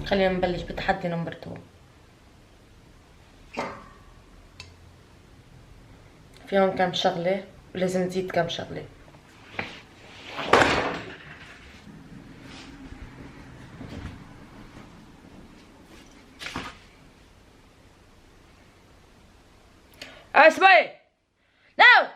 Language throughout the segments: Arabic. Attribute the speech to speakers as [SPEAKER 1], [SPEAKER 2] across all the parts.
[SPEAKER 1] خلينا نبلش بتحدي نمبر 2. في هون كم شغلة ولازم نزيد كم شغلة. اسمعي ناو.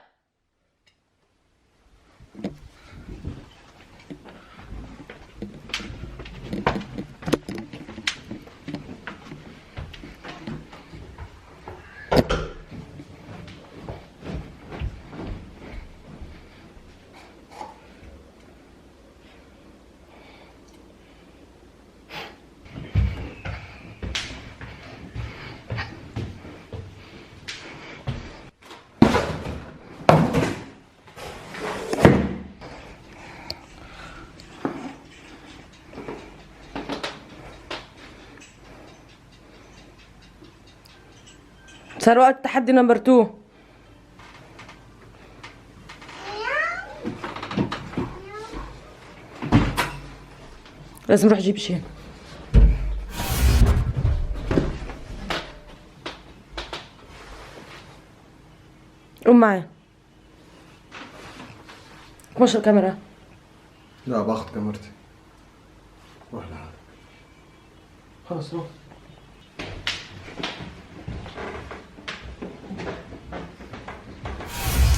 [SPEAKER 1] صار وقت تحدي نمبر 2. لازم نروح اجيب شيء. قوم معي. مش الكاميرا.
[SPEAKER 2] لا باخذ كاميرتي. روح لحالك. خلص روح.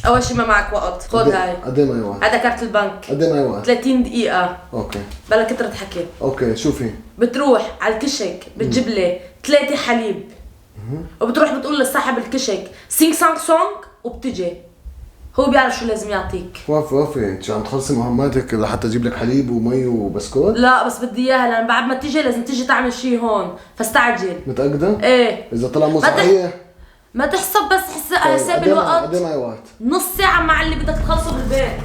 [SPEAKER 1] اول شي ما معك وقت، خذ هاي.
[SPEAKER 2] قد ايه معي وقت؟
[SPEAKER 1] هذا كارت البنك.
[SPEAKER 2] قد ايه معي وقت؟
[SPEAKER 1] 30 دقيقة.
[SPEAKER 2] اوكي.
[SPEAKER 1] بلا كترة حكي.
[SPEAKER 2] اوكي شوفي.
[SPEAKER 1] بتروح على الكشك بتجيب لي 3 حليب. وبتروح بتقول لصاحب الكشك سينغ سانغ سونغ وبتجي. هو بيعرف شو لازم يعطيك.
[SPEAKER 2] وافي انت شو عم تخلصي مهماتك لحتى اجيب لك حليب ومي وبسكوت؟
[SPEAKER 1] لا بس بدي اياها لان بعد ما تيجي لازم تيجي تعمل شيء هون، فاستعجل.
[SPEAKER 2] متأكدة؟
[SPEAKER 1] ايه.
[SPEAKER 2] إذا طلع مو صحيح
[SPEAKER 1] ما تحسب بس حساب الوقت.
[SPEAKER 2] قد ايه معي وقت؟
[SPEAKER 1] نص ساعة مع اللي بدك تخلصه بالبيت.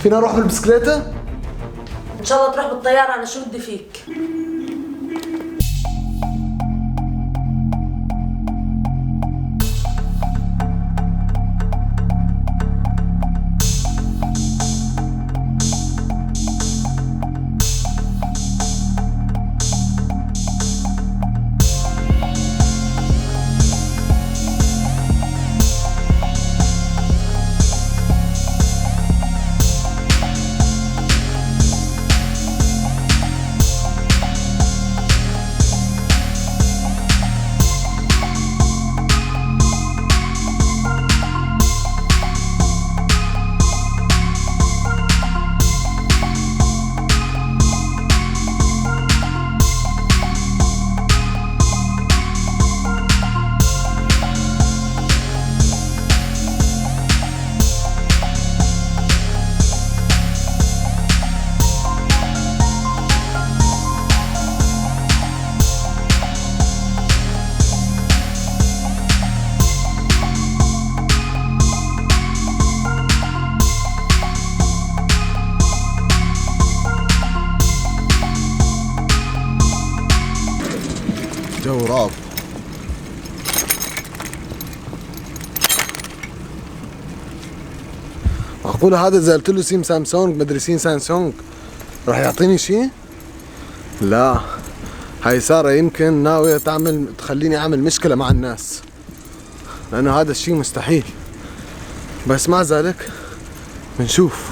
[SPEAKER 2] فينا نروح بالبسكليتة؟
[SPEAKER 1] ان شاء الله تروح بالطيارة، انا شو بدي فيك؟
[SPEAKER 2] جو رعب. معقولة هذا إذا قلت له سيم سامسونج مدري سين سامسونج راح يعطيني شيء؟ لا، هاي سارة يمكن ناوية تخليني أعمل مشكلة مع الناس، لأنه هذا الشيء مستحيل. بس مع ذلك بنشوف.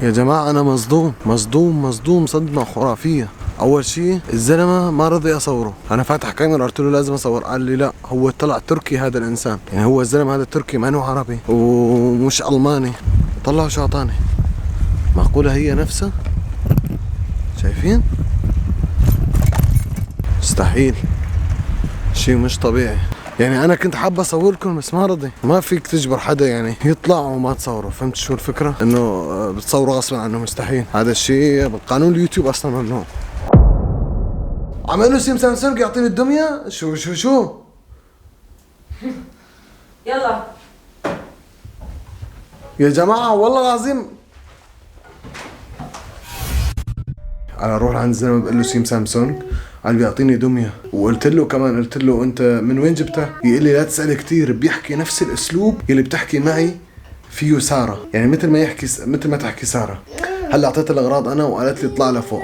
[SPEAKER 2] يا جماعة أنا مصدوم صدمة خرافية. أول شيء الزلمة ما رضي أصوره، أنا فاتح كاميرا قلت له لازم أصور، قال لي لا هو طلع تركي هذا الإنسان، يعني هو الزلمة هذا تركي ما إنه عربي ومش ألماني. طلعوا شو أعطاني. معقولة هي نفسها؟ شايفين؟ مستحيل، شيء مش طبيعي. يعني انا كنت حابة اصوركم بس ما رضي. ما فيك تجبر حدا يعني يطلع وما تصوره. فهمت شو الفكرة؟ انه بتصوروا غصبا عنه. مستحيل. هذا الشيء بالقانون اليوتيوب اصلا ممنوع. عملوا سيم سامسونج يعطيني الدمية. شو
[SPEAKER 1] يلا
[SPEAKER 2] يا جماعة والله العظيم. انا اروح عند الزلمه بقول له سيم سامسونج، قال بيعطيني دميه. وقلت له كمان، قلت له انت من وين جبتها؟ يقول لي لا تسال كثير، بيحكي نفس الاسلوب اللي بتحكي معي فيه ساره، يعني مثل ما يحكي مثل ما تحكي ساره. هلا اعطيتها الاغراض انا وقالت لي اطلع لفوق.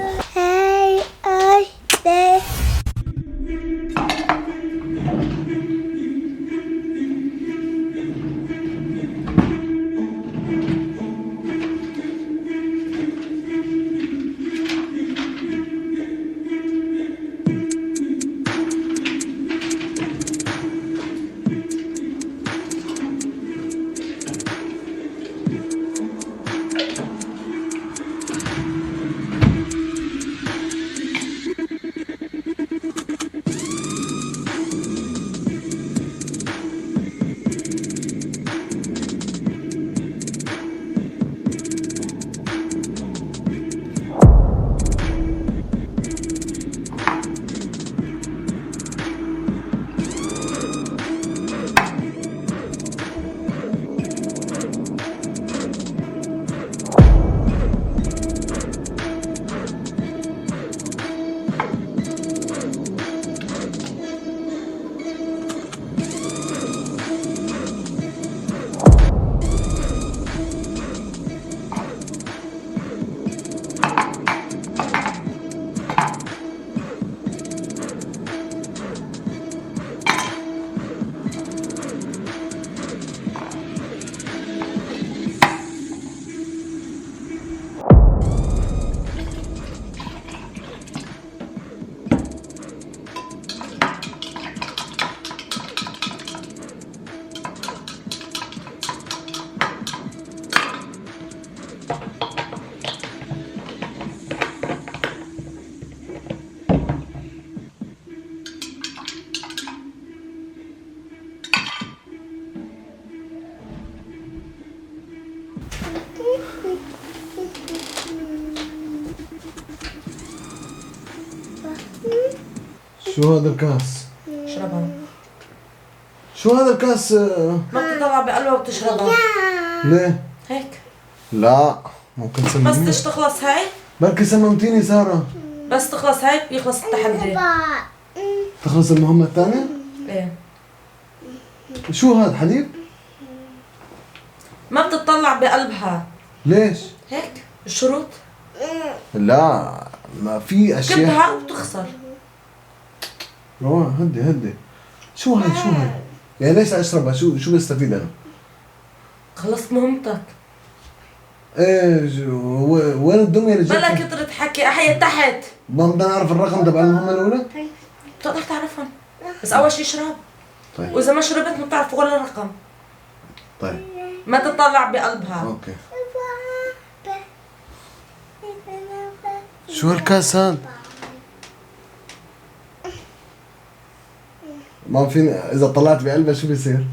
[SPEAKER 2] شو هذا الكاس؟
[SPEAKER 1] اشربها.
[SPEAKER 2] شو هذا الكاس؟
[SPEAKER 1] ما بتطلع بقلبها وبتشربها.
[SPEAKER 2] ليه؟
[SPEAKER 1] هيك
[SPEAKER 2] لا ممكن
[SPEAKER 1] بس
[SPEAKER 2] تسممني.
[SPEAKER 1] تخلص هاي،
[SPEAKER 2] بركي سممتيني سارة.
[SPEAKER 1] بس تخلص هاي بيخلص التحدي.
[SPEAKER 2] تخلص المهمة الثانية؟
[SPEAKER 1] ايه.
[SPEAKER 2] شو هذا حليب؟
[SPEAKER 1] ما بتطلع بقلبها.
[SPEAKER 2] ليش؟
[SPEAKER 1] هيك الشروط.
[SPEAKER 2] لا ما في اشياء.
[SPEAKER 1] كبها وبتخسر.
[SPEAKER 2] روان هدي. شو هاي؟ يعني ليش اشربها؟ شو بستفيد انا؟
[SPEAKER 1] خلصت مهمتك.
[SPEAKER 2] ايه وين الدمية اللي
[SPEAKER 1] بلا
[SPEAKER 2] جبتها؟
[SPEAKER 1] كترة حكي. احيا تحت.
[SPEAKER 2] ما بدنا نعرف الرقم تبع المهمة الأولى؟
[SPEAKER 1] بتقدر تعرفهم بس اول شي اشرب.
[SPEAKER 2] طيب
[SPEAKER 1] واذا ما شربت ما بتعرف ولا رقم.
[SPEAKER 2] طيب
[SPEAKER 1] ما تطلع بقلبها.
[SPEAKER 2] اوكي. شو هالكاس هاد؟ ما فيني اذا طلعت بقلبها شو بيصير؟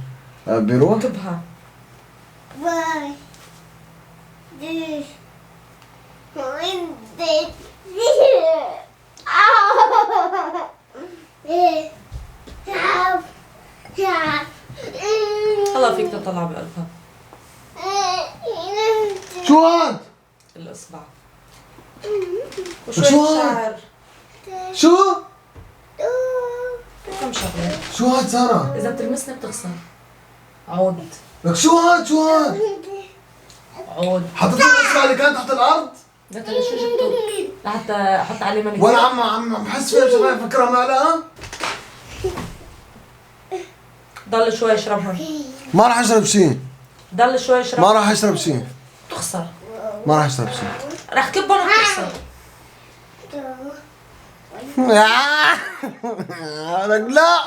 [SPEAKER 2] بيروح؟
[SPEAKER 1] كبها. هلا فيك تطلع بقلبها.
[SPEAKER 2] شو هاد؟
[SPEAKER 1] الاصبع
[SPEAKER 2] شو
[SPEAKER 1] وشوية
[SPEAKER 2] هاد؟
[SPEAKER 1] شعر.
[SPEAKER 2] شو؟
[SPEAKER 1] كم شغلة.
[SPEAKER 2] شو هاد سارة؟
[SPEAKER 1] إذا بتلمسني بتخسر. عود.
[SPEAKER 2] لك شو هاد؟
[SPEAKER 1] عود.
[SPEAKER 2] حطيت الاصبع اللي كان تحت الارض؟
[SPEAKER 1] لا ترى شو جبته؟ لحتى احط عليه ملك.
[SPEAKER 2] ولا عم بحس فيها شغله فكرة معلقة؟
[SPEAKER 1] ضل شوي اشربها.
[SPEAKER 2] ما راح اشرب شيء.
[SPEAKER 1] ضل شوي
[SPEAKER 2] ما
[SPEAKER 1] اشربها.
[SPEAKER 2] راح اشرب شيء.
[SPEAKER 1] بتخسر.
[SPEAKER 2] ما راح اشرب شيء.
[SPEAKER 1] رح كبهم وبتخسر.
[SPEAKER 2] لك لا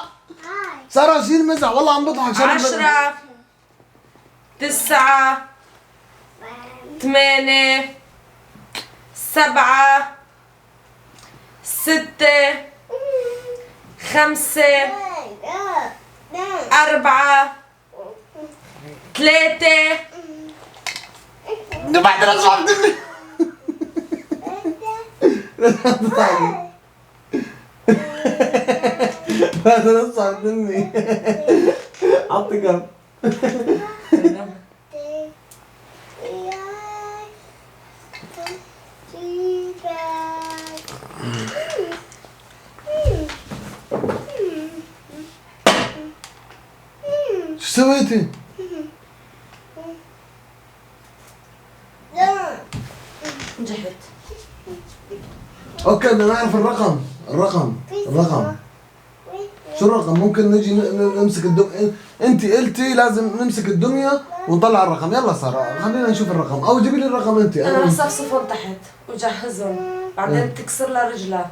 [SPEAKER 2] سارة شيل مزح والله عم بضحك.
[SPEAKER 1] 10 9 8 7 6 5 4 3
[SPEAKER 2] بعد راسه عم تمي بعد راسه عم تمي عطي كم شو سويتي؟
[SPEAKER 1] نجحت.
[SPEAKER 2] اوكي بدنا نعرف الرقم شو الرقم؟ ممكن نجي نمسك انت قلتي لازم نمسك الدمية ونطلع الرقم. يلا سارة خلينا نشوف الرقم او جيبي لي الرقم انت.
[SPEAKER 1] انا رح صفصفهم تحت وجهزهم بعدين تكسر لها رجلها.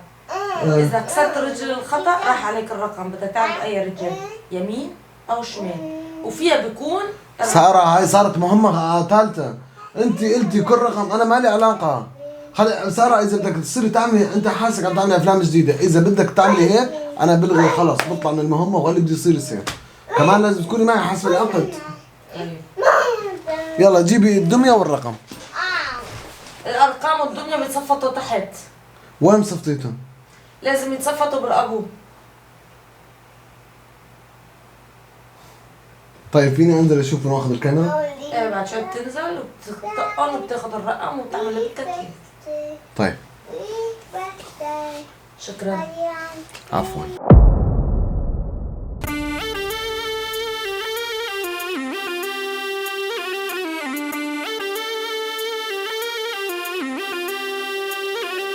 [SPEAKER 1] اذا كسرت رجل الخطأ راح عليك الرقم. بدك تعرف اي رجل يمين او شمال وفيها بيكون
[SPEAKER 2] سارة هاي صارت مهمة ثالثة. انت قلتي كل رقم انا مالي علاقة. خلي سارة اذا بدك تصيري تعملي انت حاسك عم تعملي افلام جديدة، اذا بدك تعملي هيك انا بلغي خلص بطلع من المهمة واللي بده يصير يصير. كمان لازم تكوني معي حسب العقد. يلا جيبي الدمية والرقم.
[SPEAKER 1] الارقام والدنيا بيتصفطوا تحت.
[SPEAKER 2] وين صفتيتهم؟
[SPEAKER 1] لازم يتصفطوا بالابو.
[SPEAKER 2] طيب فيني انزل اشوف وين واخذ الكاميرا؟
[SPEAKER 1] ايه بعد شوي بتنزل وبتطقن وبتاخذ الرقم وبتعمل اللي بدك اياه.
[SPEAKER 2] طيب
[SPEAKER 1] شكرا.
[SPEAKER 2] عفوا.